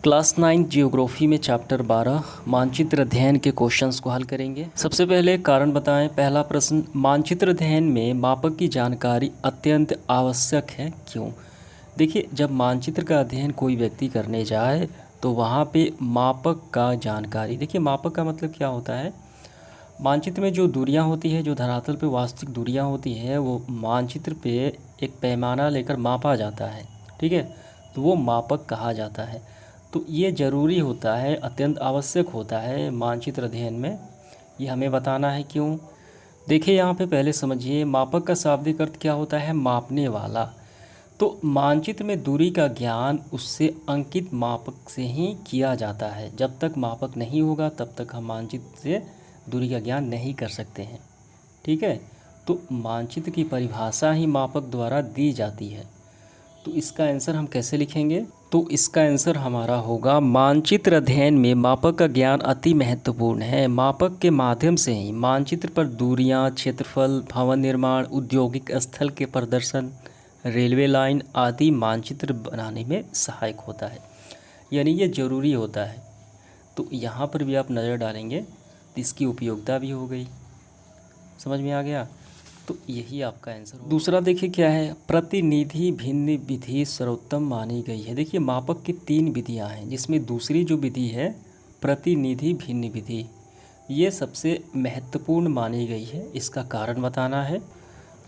Class 9 geography में chapter 12 मानचित्र अध्ययन के क्वेश्चंस को हल करेंगे। सबसे पहले कारण बताएं। पहला प्रश्न, मानचित्र अध्ययन में मापक की जानकारी अत्यंत आवश्यक है, क्यों? देखिए, जब मानचित्र का अध्ययन कोई व्यक्ति करने जाए तो वहाँ पे मापक का जानकारी, देखिए मापक का मतलब क्या होता है, मानचित्र में जो दूरियाँ होती है, जो धरातल पे वास्तविक दूरियाँ होती हैं, वो मानचित्र पे एक पैमाना लेकर मापा जाता है, ठीक है, तो वो मापक कहा जाता है। तो ये ज़रूरी होता है, अत्यंत आवश्यक होता है मानचित्र अध्ययन में, ये हमें बताना है क्यों। देखिए यहाँ पे पहले समझिए, मापक का शाब्दिक अर्थ क्या होता है, मापने वाला। तो मानचित्र में दूरी का ज्ञान उससे अंकित मापक से ही किया जाता है। जब तक मापक नहीं होगा तब तक हम मानचित्र से दूरी का ज्ञान नहीं कर सकते हैं, ठीक है। तो मानचित्र की परिभाषा ही मापक द्वारा दी जाती है। तो इसका आंसर हम कैसे लिखेंगे? तो इसका आंसर हमारा होगा, मानचित्र अध्ययन में मापक का ज्ञान अति महत्वपूर्ण है। मापक के माध्यम से ही मानचित्र पर दूरियां, क्षेत्रफल, भवन निर्माण, औद्योगिक स्थल के प्रदर्शन, रेलवे लाइन आदि मानचित्र बनाने में सहायक होता है, यानी ये ज़रूरी होता है। तो यहाँ पर भी आप नज़र डालेंगे तो इसकी उपयोगिता भी हो गई, समझ में आ गया। तो यही आपका आंसर होगा। दूसरा देखिए क्या है, प्रतिनिधि भिन्न विधि सर्वोत्तम मानी गई है। देखिए मापक की 3 विधियां हैं, जिसमें दूसरी जो विधि है प्रतिनिधि भिन्न विधि, ये सबसे महत्वपूर्ण मानी गई है। इसका कारण बताना है।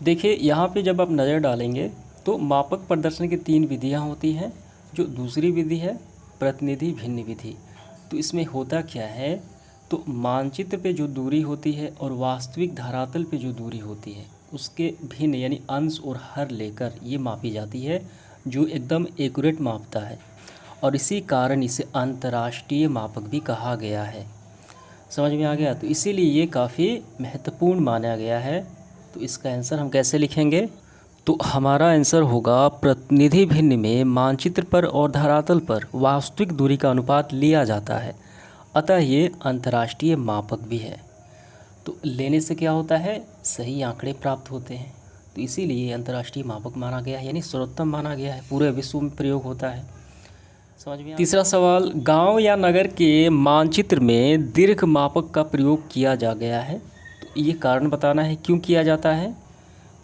देखिए यहाँ पे जब आप नज़र डालेंगे तो मापक प्रदर्शन की 3 विधियाँ होती हैं। जो दूसरी विधि है प्रतिनिधि भिन्न विधि, तो इसमें होता क्या है, तो मानचित्र पे जो दूरी होती है और वास्तविक धरातल पे जो दूरी होती है उसके भिन्न यानी अंश और हर लेकर ये मापी जाती है, जो एकदम एक्यूरेट मापता है, और इसी कारण इसे अंतर्राष्ट्रीय मापक भी कहा गया है। समझ में आ गया। तो इसीलिए ये काफ़ी महत्वपूर्ण माना गया है। तो इसका आंसर हम कैसे लिखेंगे? तो हमारा आंसर होगा, प्रतिनिधि भिन्न में मानचित्र पर और धरातल पर वास्तविक दूरी का अनुपात लिया जाता है, अतः ये अंतर्राष्ट्रीय मापक भी है। तो लेने से क्या होता है, सही आंकड़े प्राप्त होते हैं, तो इसीलिए अंतर्राष्ट्रीय मापक माना गया है, यानी सर्वोत्तम माना गया है, पूरे विश्व में प्रयोग होता है। समझ में? तीसरा सवाल, गांव या नगर के मानचित्र में दीर्घ मापक का प्रयोग किया जा गया है, तो ये कारण बताना है क्यों किया जाता है।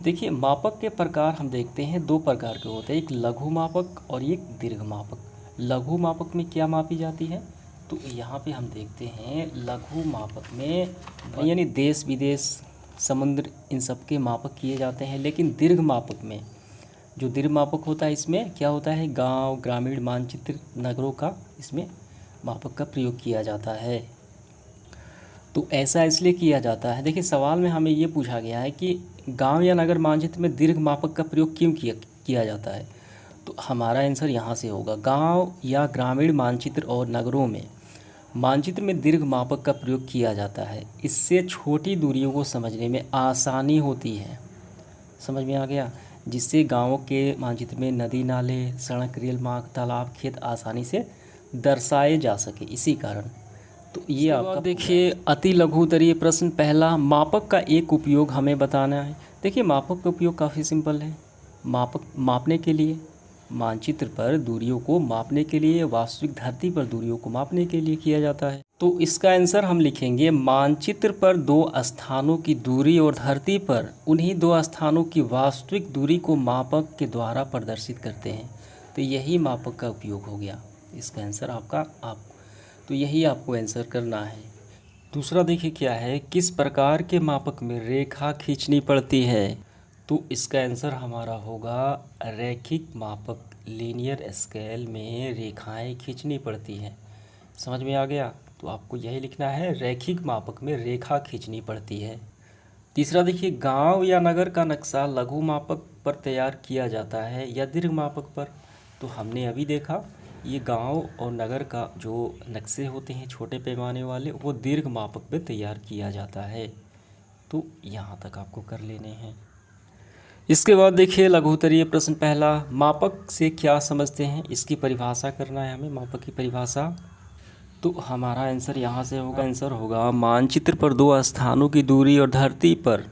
देखिए मापक के प्रकार हम देखते हैं, 2 प्रकार के होते हैं, एक लघु मापक और एक दीर्घ मापक। लघु मापक में क्या मापी जाती है, तो यहाँ पे हम देखते हैं लघु मापक में यानी देश विदेश, समुद्र, इन सब के मापक किए जाते हैं। लेकिन दीर्घ मापक में, जो दीर्घ मापक होता है इसमें क्या होता है, गांव, ग्रामीण मानचित्र, नगरों का इसमें मापक का प्रयोग किया जाता है। तो ऐसा इसलिए किया जाता है, देखिए सवाल में हमें ये पूछा गया है कि गांव या नगर मानचित्र में दीर्घ मापक का प्रयोग क्यों किया जाता है। तो हमारा आंसर यहाँ से होगा, गांव या ग्रामीण मानचित्र और नगरों में मानचित्र में दीर्घ मापक का प्रयोग किया जाता है। इससे छोटी दूरियों को समझने में आसानी होती है। समझ में आ गया। जिससे गाँवों के मानचित्र में नदी, नाले, सड़क, रेल मार्ग, तालाब, खेत आसानी से दर्शाए जा सके, इसी कारण। तो ये आपका देखिए अति लघु उत्तरीय प्रश्न पहला, मापक का एक उपयोग हमें बताना है। देखिए मापक का उपयोग काफ़ी सिंपल है। मापक मापने के लिए, मानचित्र पर दूरियों को मापने के लिए, वास्तविक धरती पर दूरियों को मापने के लिए किया जाता है। तो इसका आंसर हम लिखेंगे, मानचित्र पर 2 स्थानों की दूरी और धरती पर उन्हीं 2 स्थानों की वास्तविक दूरी को मापक के द्वारा प्रदर्शित करते हैं। तो यही मापक का उपयोग हो गया। इसका आंसर आपका तो यही आपको आंसर करना है। दूसरा देखिए क्या है, किस प्रकार के मापक में रेखा खींचनी पड़ती है। तो इसका आंसर हमारा होगा, रैखिक मापक, लीनियर स्केल में रेखाएं खींचनी पड़ती हैं। समझ में आ गया। तो आपको यही लिखना है, रैखिक मापक में रेखा खींचनी पड़ती है। तीसरा देखिए, गांव या नगर का नक्शा लघु मापक पर तैयार किया जाता है या दीर्घ मापक पर। तो हमने अभी देखा, ये गांव और नगर का जो नक्शे होते हैं छोटे पैमाने वाले, वो दीर्घ मापक पे तैयार किया जाता है। तो यहाँ तक आपको कर लेने हैं। इसके बाद देखिए लघु उत्तरीय प्रश्न पहला, मापक से क्या समझते हैं, इसकी परिभाषा करना है हमें, मापक की परिभाषा। तो हमारा आंसर यहाँ से होगा, मानचित्र पर 2 स्थानों की दूरी और धरती पर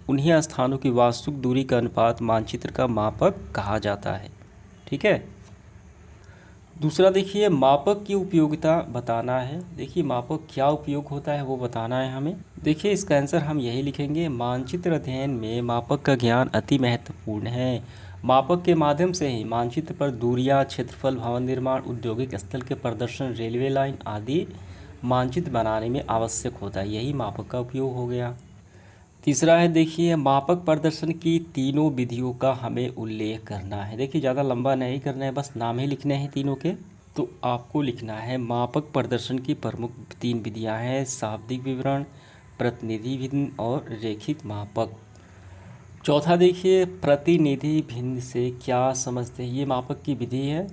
उन्हीं स्थानों की वास्तविक दूरी का अनुपात मानचित्र का मापक कहा जाता है। ठीक है। दूसरा देखिए मापक की उपयोगिता बताना है। देखिए मापक क्या उपयोग होता है वो बताना है हमें। देखिए इसका आंसर हम यही लिखेंगे, मानचित्र अध्ययन में मापक का ज्ञान अति महत्वपूर्ण है। मापक के माध्यम से ही मानचित्र पर दूरियां, क्षेत्रफल, भवन निर्माण, औद्योगिक स्थल के प्रदर्शन, रेलवे लाइन आदि मानचित्र बनाने में आवश्यक होता है। यही मापक का उपयोग हो गया। तीसरा है देखिए मापक प्रदर्शन की तीनों विधियों का हमें उल्लेख करना है। देखिए ज़्यादा लंबा नहीं करना है, बस नाम ही लिखने हैं तीनों के। तो आपको लिखना है मापक प्रदर्शन की प्रमुख 3 विधियां हैं, शाब्दिक विवरण, प्रतिनिधि भिन्न और रैखिक मापक। चौथा देखिए प्रतिनिधि भिन्न से क्या समझते हैं, ये मापक की विधि है।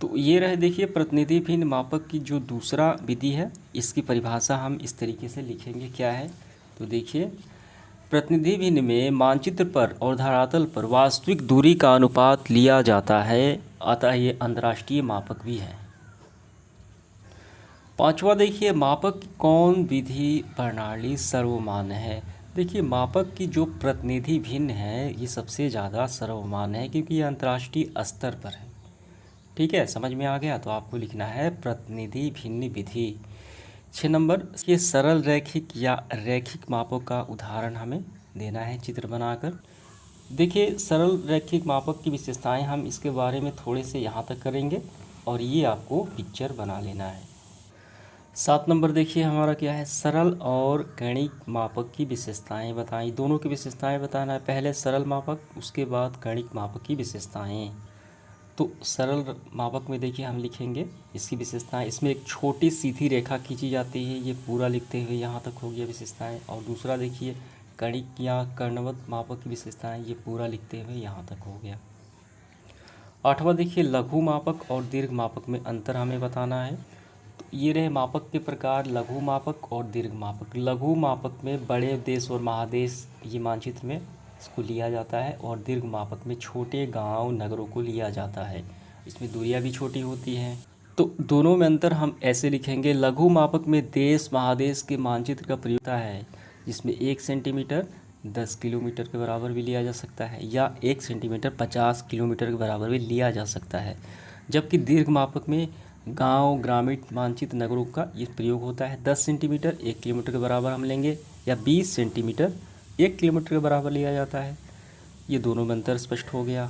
तो ये रहे देखिए प्रतिनिधि भिन्न मापक की जो दूसरा विधि है, इसकी परिभाषा हम इस तरीके से लिखेंगे क्या है। तो देखिए प्रतिनिधि भिन्न में मानचित्र पर और धरातल पर वास्तविक दूरी का अनुपात लिया जाता है, अतः ये अंतर्राष्ट्रीय मापक भी है। पांचवा देखिए मापक की कौन विधि प्रणाली सर्वमान्य है। देखिए मापक की जो प्रतिनिधि भिन्न है ये सबसे ज़्यादा सर्वमान्य है, क्योंकि ये अंतर्राष्ट्रीय स्तर पर है। ठीक है, समझ में आ गया। तो आपको लिखना है प्रतिनिधि भिन्न विधि। 6 नंबर ये सरल रैखिक या रैखिक मापों का उदाहरण हमें देना है चित्र बनाकर। देखिए सरल रैखिक मापक की विशेषताएं हम इसके बारे में थोड़े से यहाँ तक करेंगे और ये आपको पिक्चर बना लेना है। 7 नंबर देखिए हमारा क्या है, सरल और गणित मापक की विशेषताएं बताएं। दोनों की विशेषताएं बताना है, पहले सरल मापक, उसके बाद गणित मापक की विशेषताएं। तो सरल मापक में देखिए हम लिखेंगे इसकी विशेषताएं, इसमें एक छोटी सीधी रेखा खींची जाती है, ये पूरा लिखते हुए यहाँ तक हो गया विशेषताएं। और दूसरा देखिए कणिक या कर्णवत मापक की विशेषताएं, ये पूरा लिखते हुए यहाँ तक हो गया। 8वां देखिए लघु मापक और दीर्घ मापक में अंतर हमें बताना है। तो ये रहे मापक के प्रकार, लघु मापक और दीर्घ मापक। लघु मापक में बड़े देश और महादेश ये मानचित्र में इसको लिया जाता है, और दीर्घ मापक में छोटे गांव नगरों को लिया जाता है, इसमें दूरियां भी छोटी होती हैं। तो दोनों में अंतर हम ऐसे लिखेंगे, लघु मापक में देश महादेश के मानचित्र का प्रयोग होता है, जिसमें 1 सेंटीमीटर 10 किलोमीटर के बराबर भी लिया जा सकता है, या 1 सेंटीमीटर 50 किलोमीटर के बराबर भी लिया जा सकता है। जबकि दीर्घ मापक में गांव, ग्रामीण मानचित्र, नगरों का ये प्रयोग होता है। 10 सेंटीमीटर 1 किलोमीटर के बराबर हम लेंगे, या 20 सेंटीमीटर 1 किलोमीटर के बराबर लिया जाता है। ये दोनों में अंतर स्पष्ट हो गया।